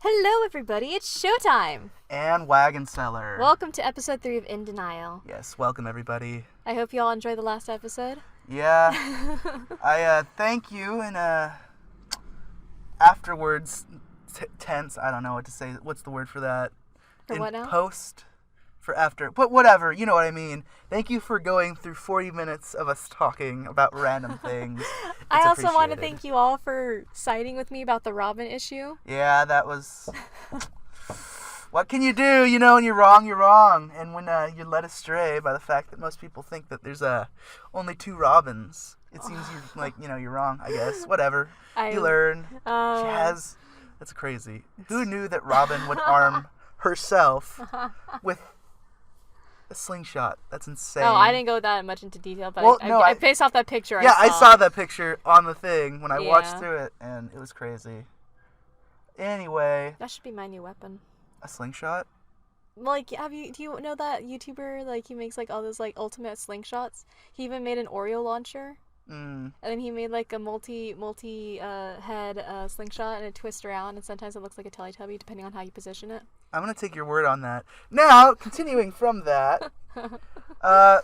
Hello, everybody. It's Showtime and Wagon Seller. Welcome to episode 3 of In Denial. Yes, welcome everybody. I hope you all enjoyed the last episode. Yeah, I thank you in afterwards tense. I don't know what to say. What's the word for that? For what now? Post for after, but whatever. You know what I mean. Thank you for going through 40 minutes of us talking about random things. I also want to thank you all for siding with me about the Robin issue. Yeah, that was. What can you do? You know, when you're wrong, you're wrong. And when you're led astray by the fact that most people think that there's only 2 Robins, it seems you're wrong, I guess. Whatever. You learn. She has... That's crazy. Who knew that Robin would arm herself with a slingshot? That's insane. Oh, I didn't go that much into detail, but I based off that picture. Yeah, I saw that picture on the thing when I watched through it, and it was crazy. Anyway. That should be my new weapon. A slingshot? Like, do you know that YouTuber, like, he makes, like, all those, like, ultimate slingshots? He even made an Oreo launcher. And then he made, like, a multi-head slingshot, and it twists around, and sometimes it looks like a Teletubby, depending on how you position it. I'm going to take your word on that. Now, continuing from that,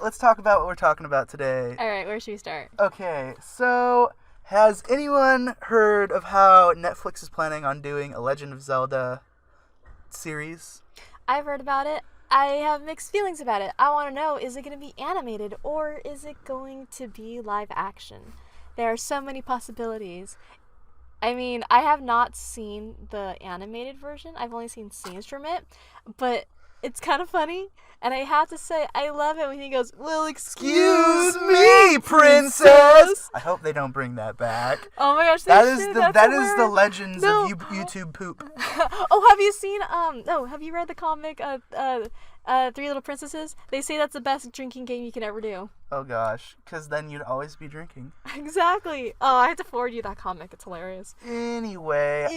let's talk about what we're talking about today. All right, where should we start? Okay, so has anyone heard of how Netflix is planning on doing a Legend of Zelda series? I've heard about it. I have mixed feelings about it. I want to know, is it going to be animated or is it going to be live action? There are so many possibilities. I mean, I have not seen the animated version. I've only seen scenes from it, but it's kind of funny. And I have to say, I love it when he goes, "Well, excuse me, princess." I hope they don't bring that back. Oh my gosh, that is the legends of YouTube poop. Oh, have you seen have you read the comic Three Little Princesses? They say that's the best drinking game you can ever do. Oh gosh, because then you'd always be drinking. Exactly. Oh, I have to forward you that comic. It's hilarious. Anyway.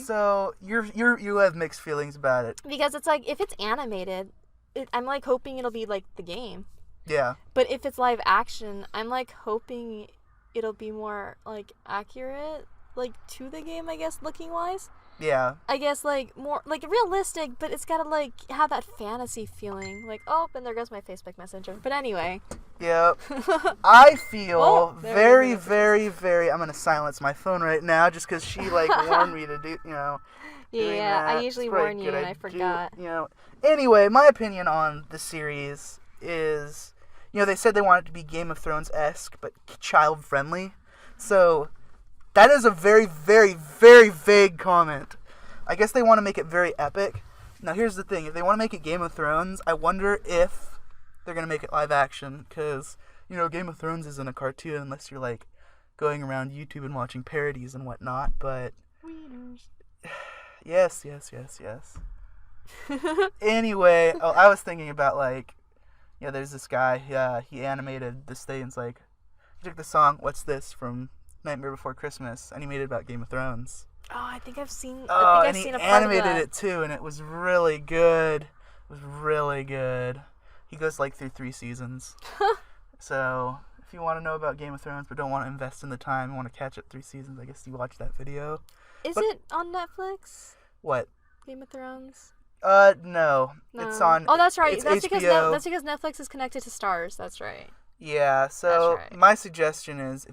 So you have mixed feelings about it. Because it's like, if it's animated, I'm like hoping it'll be like the game. Yeah. But if it's live action, I'm like hoping it'll be more like accurate, like to the game, I guess, looking wise. Yeah. I guess, like, more, like, realistic, but it's gotta, like, have that fantasy feeling. Like, oh, and there goes my Facebook Messenger. But anyway. Yep. I feel very, very, very... I'm gonna silence my phone right now just because she, like, warned me to do, Yeah, I usually warn you and I forgot. Anyway, my opinion on the series is, they said they want it to be Game of Thrones-esque, but child-friendly. So... that is a very, very, very vague comment. I guess they want to make it very epic. Now, here's the thing. If they want to make it Game of Thrones, I wonder if they're going to make it live action. Because, Game of Thrones isn't a cartoon unless you're, like, going around YouTube and watching parodies and whatnot. But, yes. Anyway, I was thinking about, like, there's this guy. He animated this thing. It's like, he took the song, What's This, from Nightmare Before Christmas, and he made it about Game of Thrones. Oh, I think I've seen. And he animated it too, and it was really good. He goes like through 3 seasons. So if you want to know about Game of Thrones but don't want to invest in the time and want to catch up 3 seasons, I guess you watch that video. Is it on Netflix? What? Game of Thrones? No. It's on. Oh, that's right. That's HBO. That's because Netflix is connected to Stars. That's right. Yeah. So my suggestion is,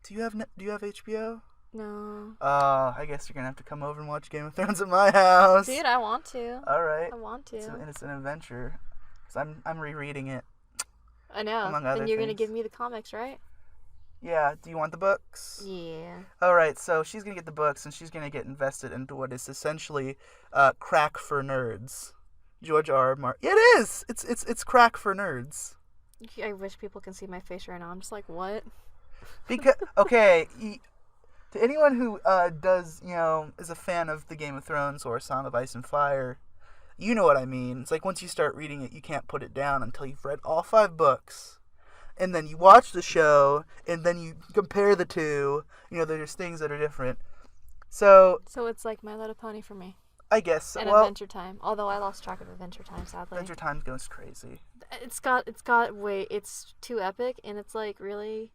do you have HBO? No. I guess you're gonna have to come over and watch Game of Thrones at my house. Dude, I want to. All right. I want to. It's an adventure. Cause I'm rereading it. I know. Among other then you're things. gonna give me the comics, right? Yeah. Do you want the books? Yeah. All right. So she's gonna get the books, and she's gonna get invested into what is essentially crack for nerds. George R. Martin. Yeah, it is. It's crack for nerds. I wish people can see my face right now. I'm just like, what? Because to anyone who is a fan of the Game of Thrones or Song of Ice and Fire, you know what I mean. It's like once you start reading it, you can't put it down until you've read all 5 books, and then you watch the show, and then you compare the two. There's things that are different. So it's like My Little Pony for me. I guess. And Adventure Time. Although I lost track of Adventure Time, sadly. Adventure Time goes crazy. It's too epic, and it's like really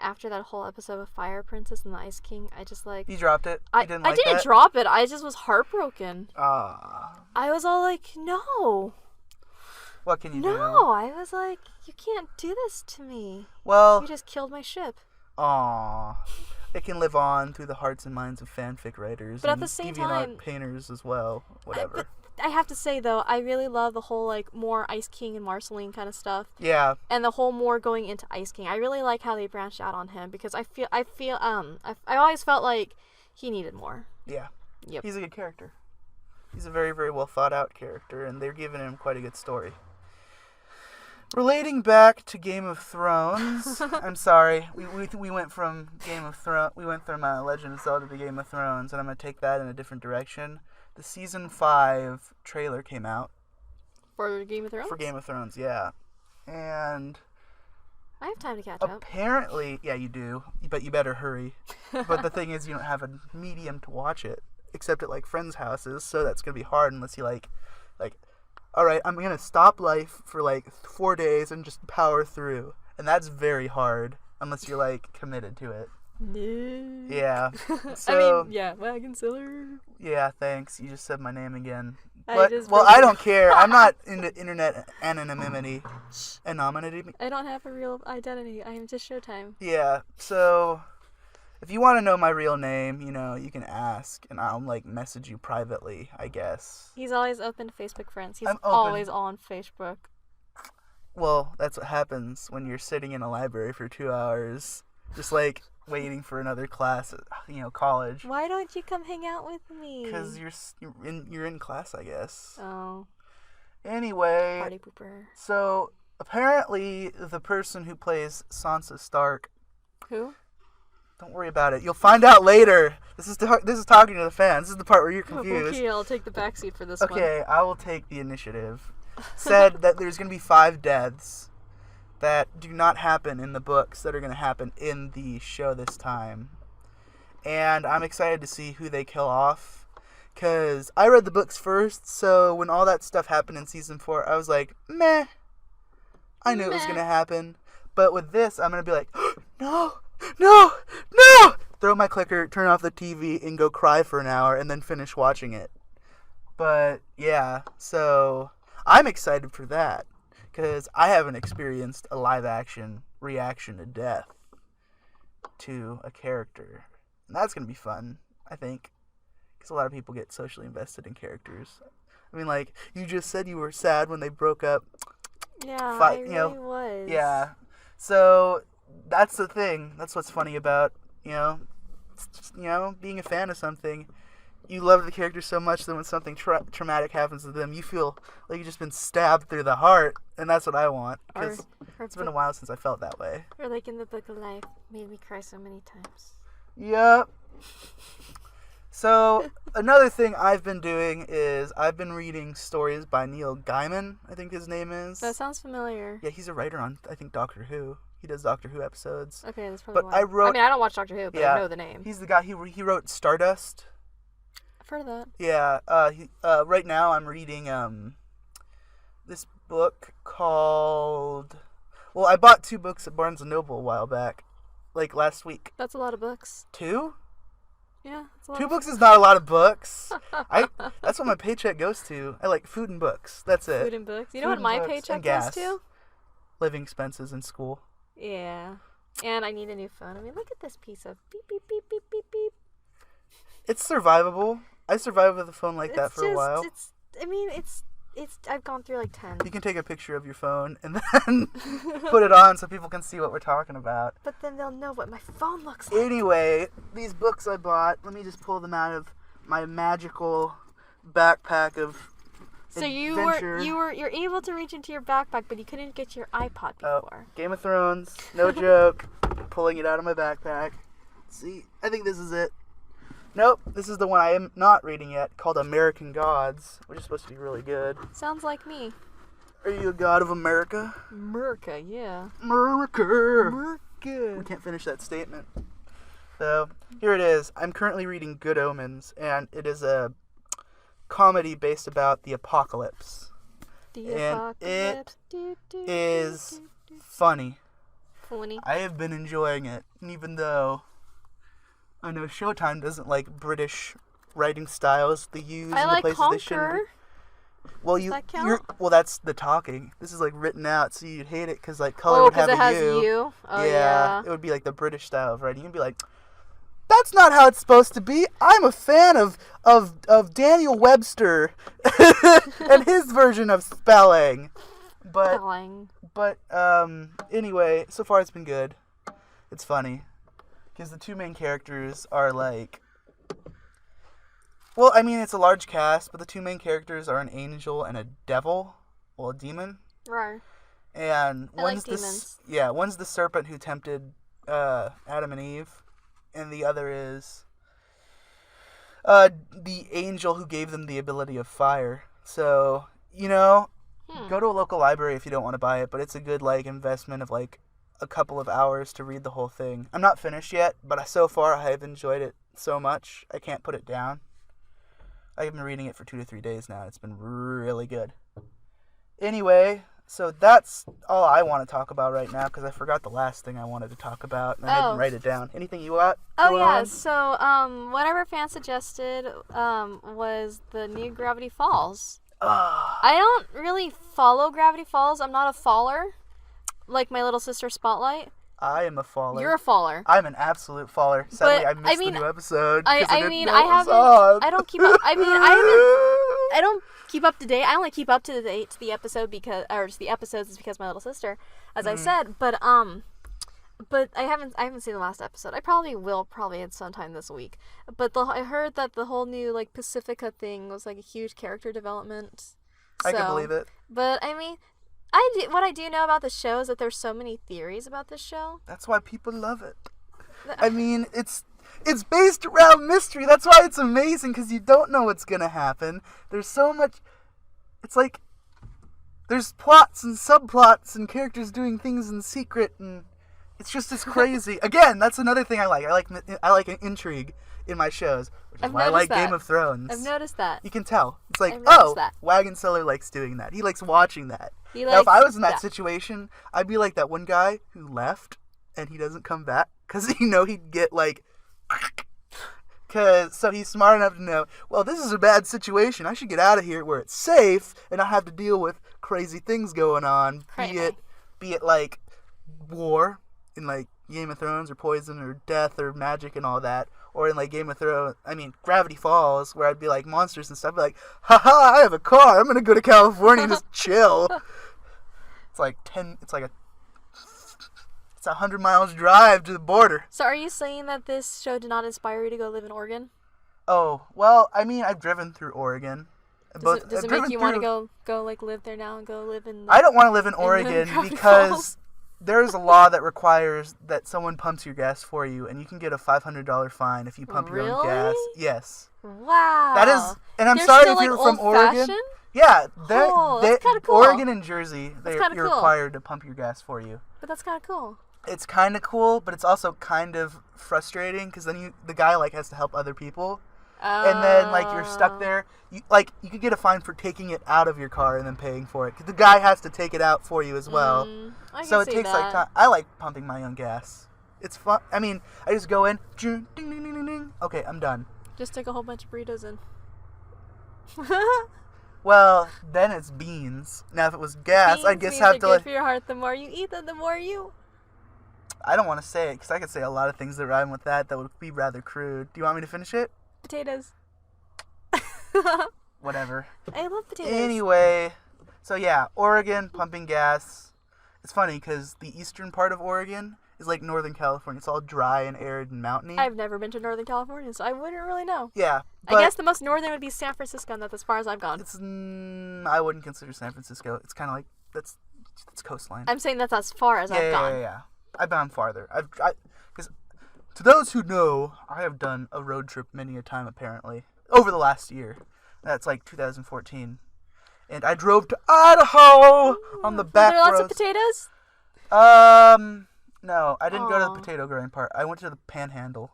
after that whole episode of Fire Princess and the Ice King, I just like... You dropped it? You didn't like I didn't that? drop it. I just was heartbroken. Ah. I was all like, no. What can you do? No, I was like, you can't do this to me. Well... You just killed my ship. Aw. It can live on through the hearts and minds of fanfic writers. But at and the same DeviantArt time... painters as well. Whatever. I have to say, though, I really love the whole, like, more Ice King and Marceline kind of stuff. Yeah. And the whole more going into Ice King. I really like how they branched out on him because I always felt like he needed more. Yeah. Yep. He's a good character. He's a very, very well thought out character, and they're giving him quite a good story. Relating back to Game of Thrones, I'm sorry, we went from Game of Thrones, we went from Legend of Zelda to Game of Thrones, and I'm gonna take that in a different direction. The season 5 trailer came out. For Game of Thrones? For Game of Thrones, yeah. And I have time to catch up. Apparently, yeah, you do, but you better hurry. But the thing is, you don't have a medium to watch it, except at, like, friends' houses, so that's going to be hard unless you, like, all right, I'm going to stop life for, like, 4 days and just power through. And that's very hard, unless you're, like, committed to it. No. Yeah. So, I mean, yeah, Wagon Seller. Yeah, thanks. You just said my name again. I don't care. I'm not into internet anonymity. Anonymity? I don't have a real identity. I am just Showtime. Yeah, so if you want to know my real name, you know, you can ask, and I'll, like, message you privately, I guess. He's always open to Facebook friends. He's I'm open. always on Facebook. Well, that's what happens when you're sitting in a library for 2 hours, just, like, waiting for another class at, you know, college. Why don't you come hang out with me? Because you're in class, I guess. Oh. Anyway. Party pooper. So, apparently, the person who plays Sansa Stark... Who? Don't worry about it. You'll find out later. This is talking to the fans. This is the part where you're confused. Okay, I'll take the backseat for this one. Okay, I will take the initiative. Said that there's going to be 5 deaths that do not happen in the books that are going to happen in the show this time. And I'm excited to see who they kill off. Because I read the books first, so when all that stuff happened in season 4, I was like, meh. I knew it was going to happen. But with this, I'm going to be like, no! Throw my clicker, turn off the TV, and go cry for an hour, and then finish watching it. But, yeah, so I'm excited for that. Because I haven't experienced a live-action reaction to death to a character. And that's going to be fun, I think. Because a lot of people get socially invested in characters. I mean, like, you just said you were sad when they broke up. Yeah, I really was. Yeah. So, that's the thing. That's what's funny about, being a fan of something. You love the character so much that when something traumatic happens to them, you feel like you've just been stabbed through the heart, and that's what I want. Because it's been a while since I felt that way. Or like in the Book of Life, made me cry so many times. Yep. So, another thing I've been doing is I've been reading stories by Neil Gaiman, I think his name is. That sounds familiar. Yeah, he's a writer on, I think, Doctor Who. He does Doctor Who episodes. Okay, that's probably but why. I mean, I don't watch Doctor Who, but I know the name. He's the guy, he wrote Stardust. I've heard of that. Yeah, right now I'm reading this book called... Well, I bought 2 books at Barnes & Noble a while back, like last week. That's a lot of books. 2? Yeah, that's a lot 2 books is not a lot of books. That's what my paycheck goes to. I like food and books. That's it. Food and books. You know what my paycheck goes to? Living expenses in school. Yeah. And I need a new phone. I mean, look at this piece of beep, beep, beep, beep, beep, beep. It's survivable. I survived with a phone like that for a while. I've gone through like 10. You can take a picture of your phone and then put it on so people can see what we're talking about. But then they'll know what my phone looks like. Anyway, these books I bought, let me just pull them out of my magical backpack of So adventure. you're able to reach into your backpack, but you couldn't get your iPod before. Game of Thrones, no joke. Pulling it out of my backpack. See, I think this is it. Nope, this is the one I am not reading yet, called American Gods, which is supposed to be really good. Sounds like me. Are you a god of America? America, yeah. America. We can't finish that statement. So, here it is. I'm currently reading Good Omens, and it is a comedy based about the apocalypse. The apocalypse. It is funny. Funny. I have been enjoying it, and even though I know Showtime doesn't like British writing styles they use I in like the places they shouldn't Conquer. be. Well, Does that count? well, that's the talking. This is like written out, so you'd hate it because like color Oh, would have because it a has U. you. Oh, yeah, yeah. it would be like the British style of writing. You'd be like, that's not how it's supposed to be. I'm a fan of Daniel Webster and his version of spelling. But anyway, so far it's been good. It's funny because the two main characters are like, well, I mean it's a large cast, but the two main characters are an angel and a devil, well, a demon. Right. And I like demons. one's the serpent who tempted Adam and Eve, and the other is the angel who gave them the ability of fire. So, go to a local library if you don't want to buy it, but it's a good like investment of like a couple of hours to read the whole thing. I'm not finished yet, but so far I have enjoyed it so much I can't put it down. I've been reading it for 2 to 3 days now. It's been really good. Anyway, so that's all I want to talk about right now because I forgot the last thing I wanted to talk about and I didn't write it down. Anything you got? Oh yeah, so whatever fan suggested was the new Gravity Falls. I don't really follow Gravity Falls. I'm not a faller, like my little sister Spotlight. I am a faller. You're a faller. I'm an absolute faller. Sadly, I missed the new episode. I don't keep up. I don't keep up to date. I only keep up to date to the episode because the episodes is because my little sister, as I said. But I haven't seen the last episode. I probably will at sometime this week. But I heard that the whole new like Pacifica thing was like a huge character development. So, I can believe it. But I mean, what I do know about the show is that there's so many theories about this show. That's why people love it. I mean, it's based around mystery. That's why it's amazing because you don't know what's gonna happen. There's so much. It's like there's plots and subplots and characters doing things in secret, and it's just as crazy. Again, that's another thing I like. I like an intrigue in my shows, which is why I like Game of Thrones. I've noticed that. You can tell. It's like, that. Wagon Seller likes doing that. He likes watching that. Now, if I was in that situation, I'd be like that one guy who left and he doesn't come back because he'd get like. So he's smart enough to know, well, this is a bad situation. I should get out of here where it's safe and not have to deal with crazy things going on. Be it like war in like Game of Thrones or poison or death or magic and all that. Or in like Game of Thrones, Gravity Falls, where I'd be like monsters and stuff. I'd be like, haha, I have a car. I'm going to go to California and just chill. It's like it's 100 miles drive to the border. So are you saying that this show did not inspire you to go live in Oregon? Oh, well, I've driven through Oregon. Does it make you want to go like live there now and go live in? I don't want to live in Oregon because there's a law that requires that someone pumps your gas for you, and you can get a $500 fine if you pump your own gas. Yes. Wow. That is, and I'm sorry if you're from Oregon. Fashioned? Yeah, that's kind of cool. Oregon and Jersey, you're required to pump your gas for you. But that's kind of cool. It's kind of cool, but it's also kind of frustrating because then the guy like has to help other people. And then, like, you're stuck there. You could get a fine for taking it out of your car and then paying for it. Because the guy has to take it out for you as well. So it takes, like, time. I like pumping my own gas. It's fun. I just go in. Ding, ding, ding, ding, ding. Okay, I'm done. Just take a whole bunch of burritos in. Well, then it's beans. Now, if it was gas, I guess have to... good for your heart. The more you eat them, the more you... I don't want to say it, because I could say a lot of things that rhyme with that would be rather crude. Do you want me to finish it? Potatoes. Whatever. I love potatoes. Anyway, so yeah, Oregon, pumping gas. It's funny because the eastern part of Oregon is like Northern California. It's all dry and arid and mountainy. I've never been to Northern California, so I wouldn't really know. Yeah. I guess the most northern would be San Francisco, and that's as far as I've gone. I wouldn't consider San Francisco. It's kind of like, that's coastline. I'm saying that's as far as I've gone. Yeah. I've gone farther. Because to those who know, I have done a road trip many a time, apparently, over the last year. That's like 2014. And I drove to Idaho on the back roads. Were there lots of potatoes? No, I didn't go to the potato growing part. I went to the Panhandle.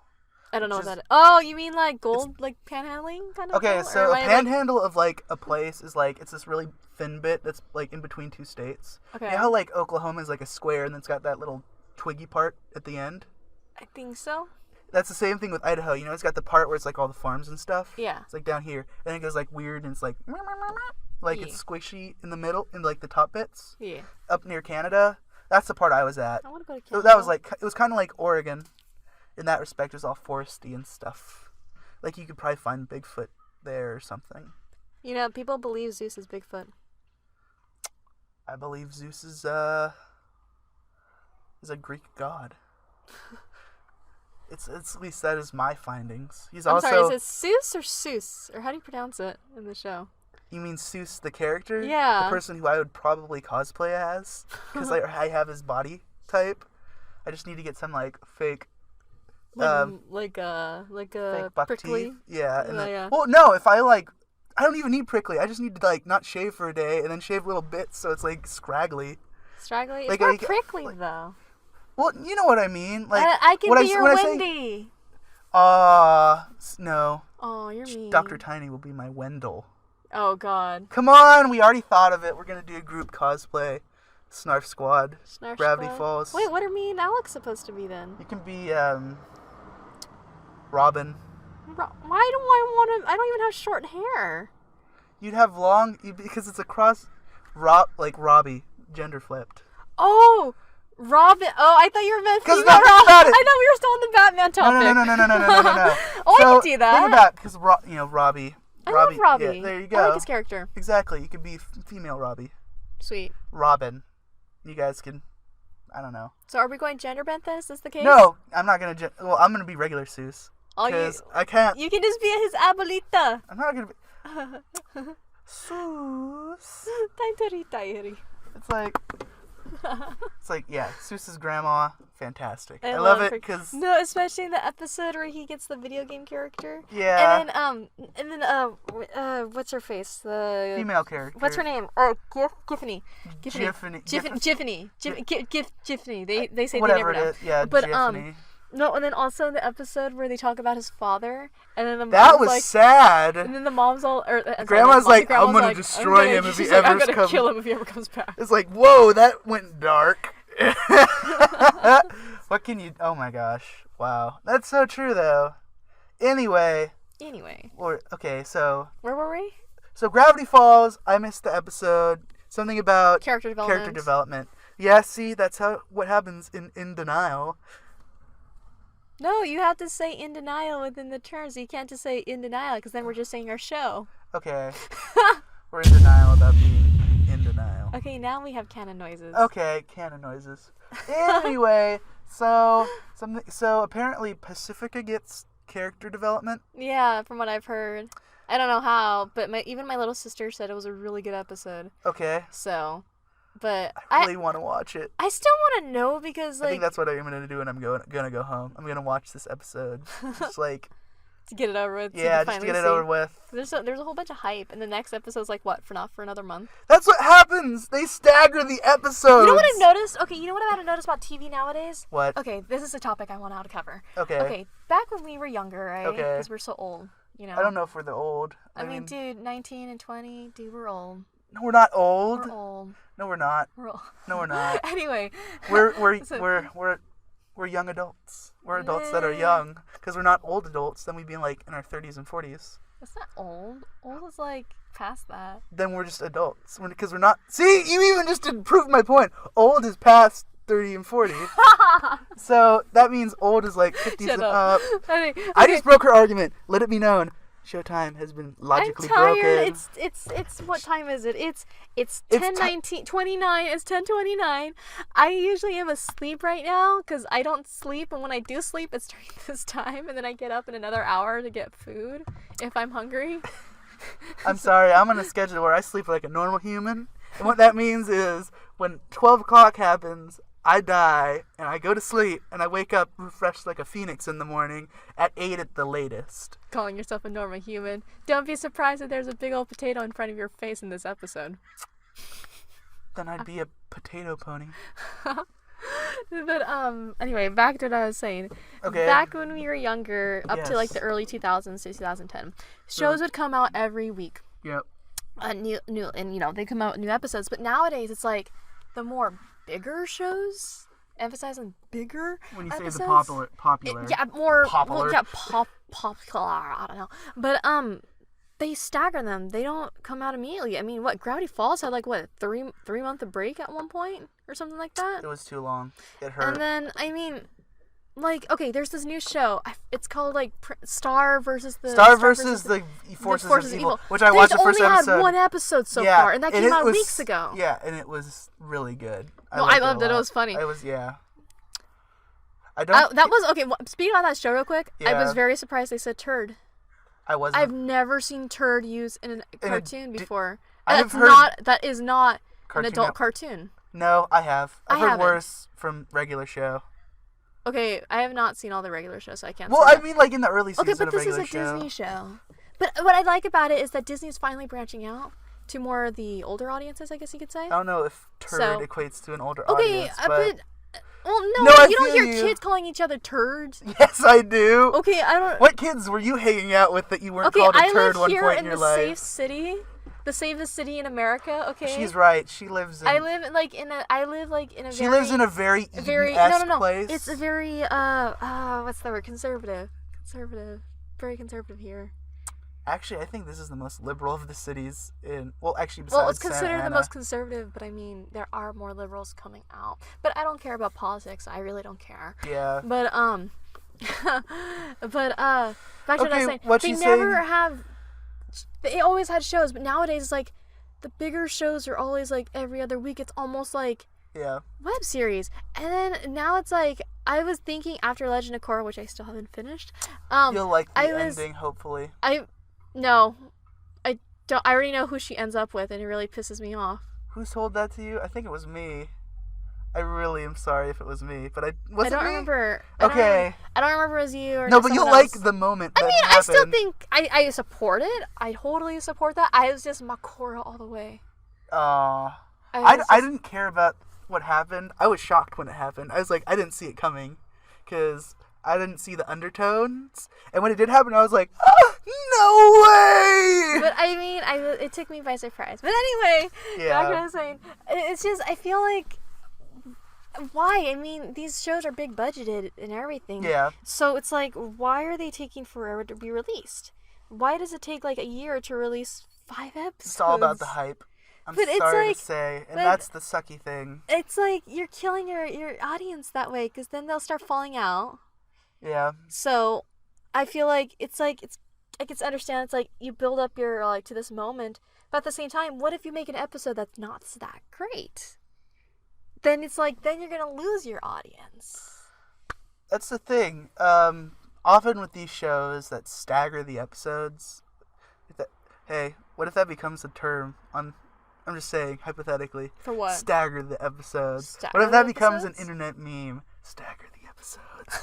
I don't know what that is. Oh, you mean like gold, like panhandling kind of Okay, thing? so a panhandle of like a place is like, it's this really thin bit that's like in between two states. Okay. You know how like Oklahoma is like a square and then it's got that little twiggy part at the end. I think so. That's the same thing with Idaho. You know, it's got the part where it's like all the farms and stuff. Yeah. It's like down here. And then it goes like weird and it's like like Yeah. it's squishy in the middle in like the top bits. Yeah. Up near Canada. That's the part I was at. I want to go to So Canada. that was like, it was kind of like Oregon in that respect. It was all foresty and stuff. Like you could probably find Bigfoot there or something. You know, people believe Zeus is Bigfoot. I believe Zeus is a Greek god. It's at least that is my findings. He's I'm also. sorry, is it Zeus or Seuss? Or how do you pronounce it in the show? You mean Seuss the character? Yeah. The person who I would probably cosplay as, because I have his body type. I just need to get some like fake. Like a Fake buck prickly. teeth. Yeah. And then, Yeah. Well, no. If I like, I don't even need prickly. I just need to like not shave for a day and then shave little bits so it's like scraggly. Straggly? Like, It's more like- prickly, like- though. Well, you know what I mean. Like I can when be your when I say- Wendy. No. Oh, you're mean. Dr. Tiny will be my Wendell. Oh, God. Come on, we already thought of it. We're gonna do a group cosplay. Snarf Squad. Snarf Gravity Squad. Falls. Wait, what are me and Alex supposed to be then? You can be Robin. Why do I want to? I don't even have short hair. You'd have because it's a cross. Like Robbie, gender flipped. Oh, Robin. Oh, I thought you were meant 'Cause female nothing Robin. about it. I thought we were still on the Batman topic. No. Oh, So, I can do that. Think about because Robbie. I love Robbie. Yeah, there you I go. like his character. Exactly. You could be female Robbie. Sweet. Robin. You guys can. I don't know. So are we going gender bent then? Is this the case? No, I'm not gonna. Well, I'm gonna be regular Seuss. Oh, Because I can't. you can just be his abuelita. I'm not gonna be. Seuss. It's like yeah, Seuss's grandma, fantastic. I love it her. because No, especially in the episode where he gets the video game character. yeah, And then what's her face? The female character. What's her name? Giffany. Giffany. They say whatever they never know. it is. Yeah, But Giffany. no, and then also in the episode where they talk about his father, and then the That mom's was like, sad. and then the mom's all, Grandma's like, grandma's I'm gonna like, destroy him if he ever I'm gonna comes. kill him if he ever comes back. It's like, whoa, that went dark. What can you? Oh my gosh! Wow, that's so true though. Anyway, okay, so where were we? So Gravity Falls. I missed the episode. Something about Character development. Yeah, see, that's what happens in denial. No, you have to say in denial within the terms. You can't just say in denial because then we're just saying our show. Okay. We're in denial about being in denial. Okay, now we have canon noises. Okay, canon noises. Anyway, so apparently Pacifica gets character development. Yeah, from what I've heard. I don't know how, but even my little sister said it was a really good episode. Okay. So, but I really want to watch it. I still want to know because I think that's what I'm gonna do when I'm gonna go home. I'm gonna watch this episode, just like to get it over with. Yeah, just to get it over with. There's a whole bunch of hype, and the next episode's like what for another month. That's what happens. They stagger the episodes. You know what I've noticed? Okay, you know what I've noticed about TV nowadays? What? Okay, this is a topic I want to cover. Okay. Okay, back when we were younger, right? Okay. Because we're so old, you know. I don't know if we're the old. I mean, dude, 19 and 20, dude, we're old. No, we're not old. We're old. No, we're not. We're old. No, we're not. Anyway. We're young adults. We're adults that are young because we're not old adults. Then we'd be in our 30s and 40s. That's not old. Old is like past that. Then we're just adults because we're not. See, you even just did prove my point. Old is past 30 and 40. So that means old is like 50s and up. I just broke her argument. Let it be known. Showtime has been logically I'm tired. broken. It's what time is it? It's 10:29. It's 10:29. I usually am asleep right now because I don't sleep, and when I do sleep, it's during this time, and then I get up in another hour to get food if I'm hungry. I'm sorry. I'm on a schedule where I sleep like a normal human, and what that means is when 12 o'clock happens, I die, and I go to sleep, and I wake up refreshed like a phoenix in the morning at 8 at the latest. Calling yourself a normal human. Don't be surprised if there's a big old potato in front of your face in this episode. Then I'd be a potato pony. But anyway, back to what I was saying. Okay. Back when we were younger, up to like Yes. the early 2000s to 2010, shows would come out every week. Yep. New, and they come out with new episodes. But nowadays, it's like the more bigger shows emphasize on bigger When you say episodes. the popular. Yeah, more Popular. Well, yeah, popular. I don't know, but they stagger them. They don't come out immediately. I mean, what, Gravity Falls had like what, 3 month of break at one point or something like that. It was too long. It hurt. And then I mean, like, okay, there's this new show. It's called like Star versus the Forces of Evil, which I They've watched the first only episode. had one episode so far, and that came out weeks ago. Yeah, and it was really good. I loved it. It was funny. It was, yeah. Speaking on that show real quick, I was very surprised they said turd. I wasn't. I've never seen turd used in a cartoon before. That is not an adult cartoon. No, I have. I've heard haven't. worse from regular show. Okay, I have not seen all the regular shows, so I can't. Well, say I that. mean, like in the early season but of this is regular a show. Disney show. But what I like about it is that Disney is finally branching out to more of the older audiences, I guess you could say. I don't know if turd equates to an older okay, audience, but... Well, No, you don't hear you. kids calling each other turds. Yes, I do. Okay, I don't... What kids were you hanging out with that you weren't called a turd one point in your life? I live here in the safe city. The safest city in America, okay? She's right. She lives in... I live in a She lives in a very Eden-esque place. It's a very, what's the word? Conservative. Very conservative here. Actually, I think this is the most liberal of the cities in... Well, actually, besides Well, it's considered Santa the Ana. most conservative, but I mean, there are more liberals coming out. But I don't care about politics. I really don't care. Yeah. But, back to what I was saying. What you They always had shows, but nowadays it's like the bigger shows are always like every other week. It's almost like web series. And then now it's like, I was thinking after Legend of Korra, which I still haven't finished. You'll like the ending, hopefully. No, I don't. I already know who she ends up with, and it really pisses me off. Who told that to you? I think it was me. I really am sorry if it was me, but I don't remember. Okay. I don't remember it was you or no, but you'll like else. the moment. I mean, happened. I still think I support it. I totally support that. I was just Makora all the way. I didn't care about what happened. I was shocked when it happened. I was like, I didn't see it coming, because I didn't see the undertones. And when it did happen, I was like, oh, no way! But I mean, it took me by surprise. But anyway, back to what I was saying. It's just, I feel like, why? I mean, these shows are big budgeted and everything. Yeah. So it's like, why are they taking forever to be released? Why does it take like a year to release 5 episodes? It's all about the hype. I'm sorry to say, and that's the sucky thing. It's like, you're killing your audience that way, because then they'll start falling out. Yeah. So, I feel like I can understand, it's like you build up your, like, to this moment, but at the same time, what if you make an episode that's not that great? Then it's like, then you're gonna lose your audience. That's the thing. Often with these shows that stagger the episodes, what if that becomes a term on... I'm just saying, hypothetically. For what? Stagger the episodes. Stagger what if that the becomes episodes? an internet meme? Stagger the episodes.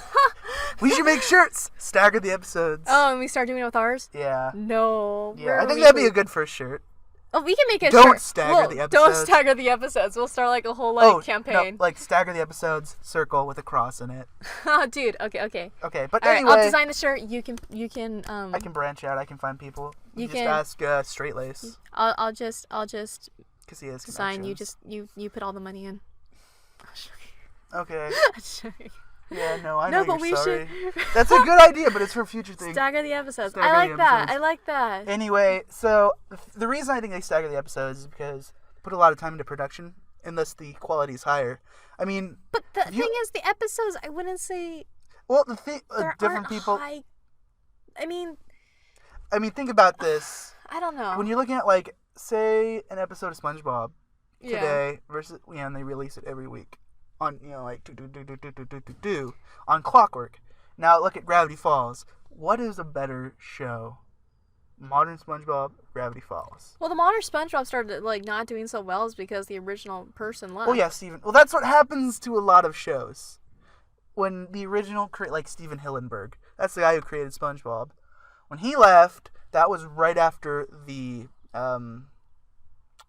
We should make shirts. Stagger the episodes. Oh, and we start doing it with ours? Yeah. No. Yeah, I think that'd be a good first shirt. Oh, we can make a shirt. Don't stagger the episodes. Don't stagger the episodes. We'll start like a whole campaign. No, like stagger the episodes, circle with a cross in it. Oh, dude. Okay. Okay, but All right, anyway. I'll design the shirt. You can. I can branch out. I can find people. You just can ask Straight Lace. I'll just Because he has design. connections. You put all the money in. Okay. I'm joking. Yeah, no, I know but you're we sorry. should That's a good idea, but it's for future things. Stagger the episodes. Stagger I like the that. episodes. I like that. Anyway, so the reason I think they stagger the episodes is because they put a lot of time into production, and thus the quality is higher. I mean, but the thing is, the episodes, I wouldn't say. Well, the thing, there different aren't people. High, I mean, think about this. I don't know. When you're looking at, like, say, an episode of SpongeBob today versus, and they release it every week on, like, on Clockwork. Now look at Gravity Falls. What is a better show? Modern SpongeBob, Gravity Falls. Well, the modern SpongeBob started like not doing so well is because the original person left. Oh yeah, Steven. Well, that's what happens to a lot of shows. When the original like Steven Hillenburg, that's the guy who created SpongeBob. When he left, that was right after the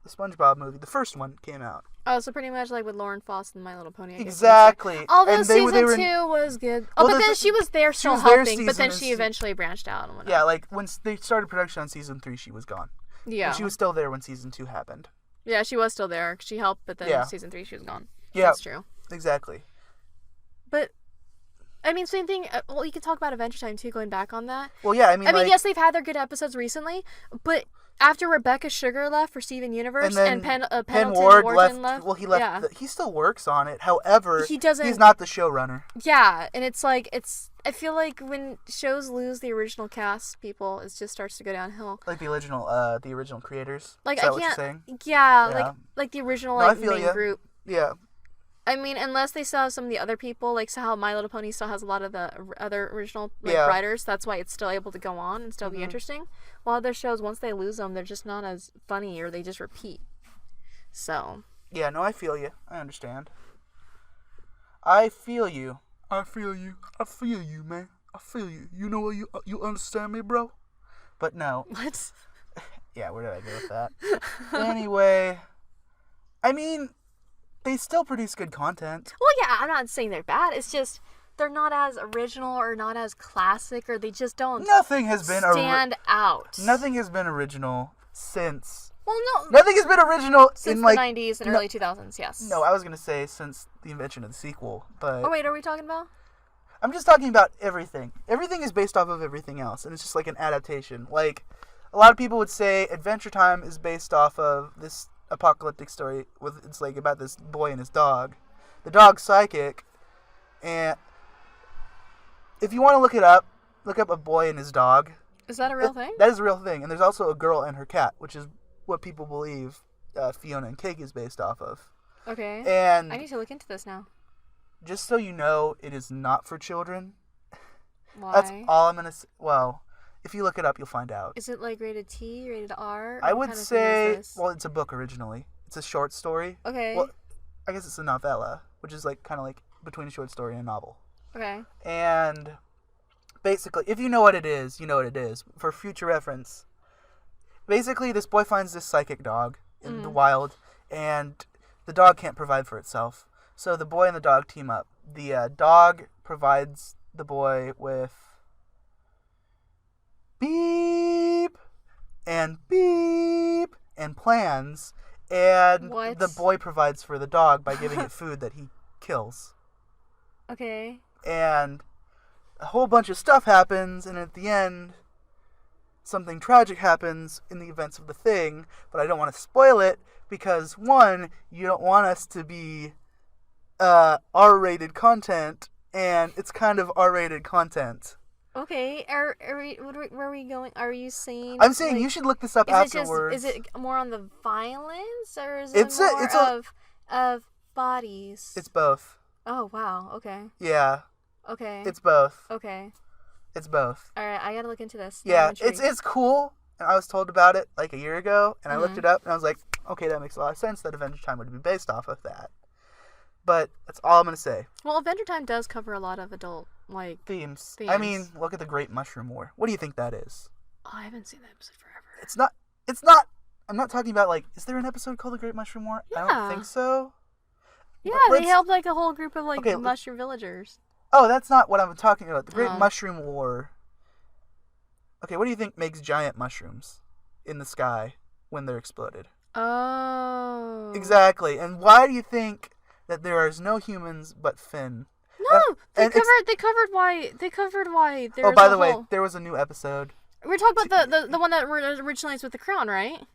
SpongeBob movie, the first one, came out. Oh, so pretty much like with Lauren Faust and My Little Pony. Exactly. Although and season 2 was good. Oh, well, but then she was there still helping, but then she eventually branched out and whatnot. Yeah, like when they started production on season 3, she was gone. Yeah. But she was still there when season 2 happened. Yeah, she was still there. She helped, but then season 3 she was gone. Yeah. That's true. Exactly. But I mean, same thing. Well, you could talk about Adventure Time too. Going back on that. Well, yeah, I mean, yes, they've had their good episodes recently, but after Rebecca Sugar left for Steven Universe and Pendleton Ward Wharton left. Well, he left. Yeah. He still works on it. However, he doesn't. He's not the showrunner. Yeah, and it's like I feel like when shows lose the original cast people, it just starts to go downhill. Like the original creators. Like Is that I what can't. you're saying? Yeah, like the original main group. Yeah. I mean, unless they still have some of the other people, like so how My Little Pony still has a lot of the other original writers. That's why it's still able to go on and still be interesting. While other shows, once they lose them, they're just not as funny or they just repeat. So. Yeah, no, I feel you. I understand. I feel you. I feel you. I feel you, man. I feel you. You know what? You understand me, bro? But no. What? Yeah, where did I go with that? Anyway, I mean, they still produce good content. Well, yeah, I'm not saying they're bad. It's just they're not as original or not as classic, or they just don't. Nothing has been stand out. Nothing has been original since. Well, no. Nothing has been original since in the 90s and early 2000s. Yes. No, I was gonna say since the invention of the sequel, but. Oh wait, are we talking about? I'm just talking about everything. Everything is based off of everything else, and it's just like an adaptation. Like, a lot of people would say Adventure Time is based off of this apocalyptic story it's like about this boy and his dog. The dog's psychic, and if you want to look up A Boy and His Dog. Is that a real thing? That is a real thing, and there's also A Girl and Her Cat, which is what people believe Fiona and Cake is based off of. Okay. And I need to look into this now. Just so you know, it is not for children. Why? That's all I'm gonna say. Well, if you look it up, you'll find out. Is it like rated T, rated R? I would say, well, it's a book originally. It's a short story. Okay. Well, I guess it's a novella, which is like kind of like between a short story and a novel. Okay. And basically, if you know what it is, you know what it is. For future reference, basically, this boy finds this psychic dog in the wild, and the dog can't provide for itself. So the boy and the dog team up. The dog provides the boy with beep and plans, and the boy provides for the dog by giving it food that he kills. Okay. And a whole bunch of stuff happens, and at the end, something tragic happens in the events of the thing, but I don't want to spoil it because, one, you don't want us to be R-rated content, and it's kind of R-rated content. Okay, where are we going? Are you saying? I'm saying you should look this up afterwards. Is it more on the violence, or is it more of bodies? It's both. Oh wow. Okay. Yeah. Okay. It's both. Okay. It's both. All right, I gotta look into this. Yeah, it's cool. And I was told about it like a year ago, and I looked it up, and I was like, okay, that makes a lot of sense that Adventure Time would be based off of that. But that's all I'm gonna say. Well, Adventure Time does cover a lot of adult themes. I mean, look at the Great Mushroom War. What do you think that is? Oh, I haven't seen that episode forever. It's not. I'm not talking about is there an episode called the Great Mushroom War? Yeah. I don't think so. Yeah, they helped a whole group of mushroom villagers. Oh, that's not what I'm talking about. The Great Mushroom War. Okay, what do you think makes giant mushrooms in the sky when they're exploded? Oh. Exactly. And why do you think that there is no humans but Finn? No, they covered why. Oh, by the way, there was a new episode. We're talking about the one that originates with the crown, right?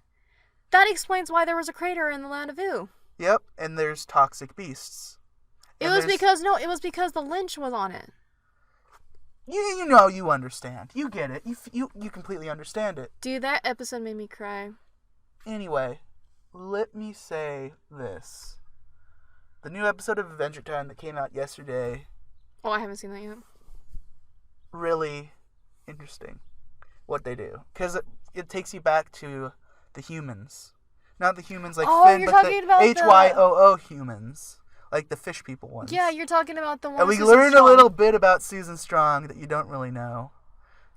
That explains why there was a crater in the land of Ooo. Yep, and there's toxic beasts. It was because the lynch was on it. You know, you understand. You get it. You completely understand it. Dude, that episode made me cry. Anyway, let me say this. The new episode of Adventure Time that came out yesterday. Oh, I haven't seen that yet. Really interesting what they do. Because it takes you back to the humans. Not the humans like Finn, but the HYOO humans. Like the fish people ones. Yeah, you're talking about the ones. And we learned a little bit about Susan Strong that you don't really know.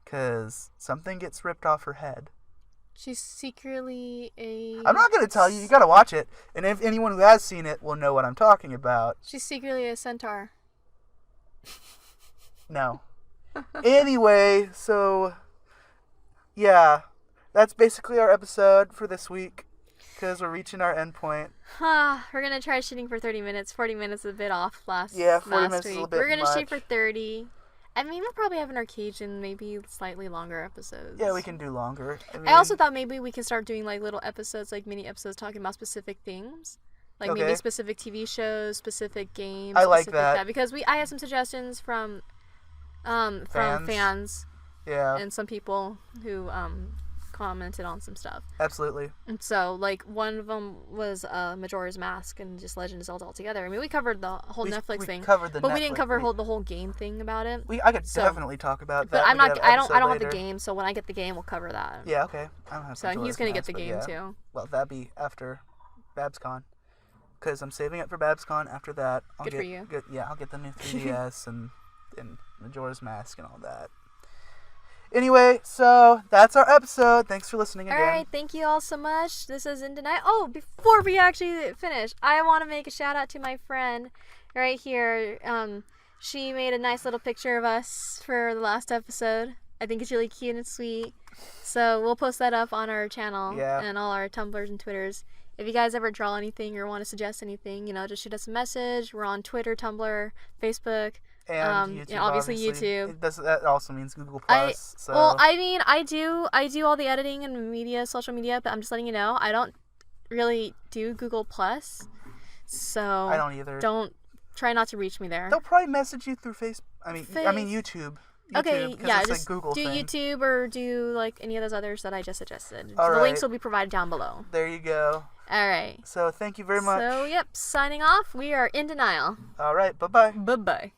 Because something gets ripped off her head. She's secretly a... I'm not going to tell you. You got to watch it. And if anyone who has seen it will know what I'm talking about. She's secretly a centaur. No. Anyway, so... Yeah. That's basically our episode for this week. because we're reaching our end point. We're gonna try shooting for 30 minutes. 40 minutes is a bit off last 40 last minutes week. is a bit We're gonna much. shoot for 30. I mean, we'll probably have an occasion, maybe slightly longer episodes. Yeah, we can do longer. I also thought maybe we can start doing like little episodes, like mini episodes, talking about specific things, like maybe specific TV shows, specific games. I like specific that because I had some suggestions from fans. Yeah. And some people who commented on some stuff. Absolutely. And so, like, one of them was Majora's Mask and just Legend of Zelda altogether. I mean, we covered the whole Netflix thing, but we didn't cover the whole game thing about it. I could definitely talk about that. But I don't have the game, so when I get the game, we'll cover that. Yeah, okay. I don't have. So he's gonna get the game too. Well, that'd be after BabsCon, because I'm saving up for BabsCon. After that, I'll Good for you. I'll get the new 3DS and Majora's Mask and all that. Anyway, so that's our episode. Thanks for listening again. Alright, thank you all so much. This is In Denial. Oh, before we actually finish, I want to make a shout out to my friend right here. She made a nice little picture of us for the last episode. I think it's really cute and sweet. So we'll post that up on our channel and all our Tumblrs and Twitters. If you guys ever draw anything or want to suggest anything, just shoot us a message. We're on Twitter, Tumblr, Facebook. And YouTube, obviously YouTube. That also means Google Plus. Well, I mean, I do all the editing and social media, but I'm just letting you know, I don't really do Google Plus, so I don't either. Don't try not to reach me there. They'll probably message you through Facebook. I mean YouTube. Okay, yeah, just Google do thing. YouTube or do like any of those others that I just suggested. All the right. links will be provided down below. There you go. All right. So thank you very much. So signing off. We are In Denial. All right, bye-bye. Bye-bye.